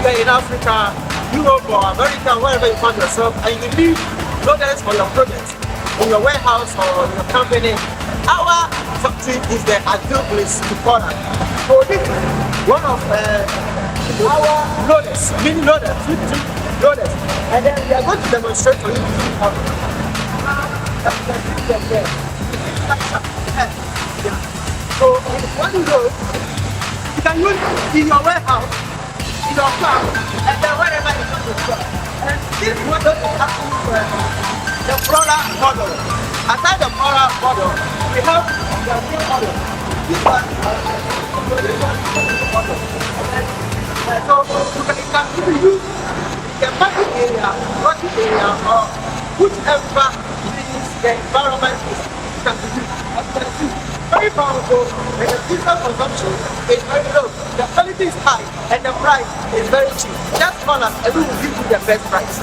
you're in Africa, Europe or America, wherever you find yourself, and you need loaders for your products in your warehouse or in your company, our factory is the ideal place to call it. So this is one of our loaders, mini loaders, loaders, and then we are going to demonstrate for you to see how. So when you go, you can use it in your warehouse, in your car, and then wherever you want to go. And this model is actually the Flora model. Aside the Flora model, we have the new model. This one is the model. So it can be used in the market area, working area, or whichever the environment is, can be used. Very powerful, and the diesel consumption is very low. The quality is high, and the price is very cheap. Just call us and we will give you the best price.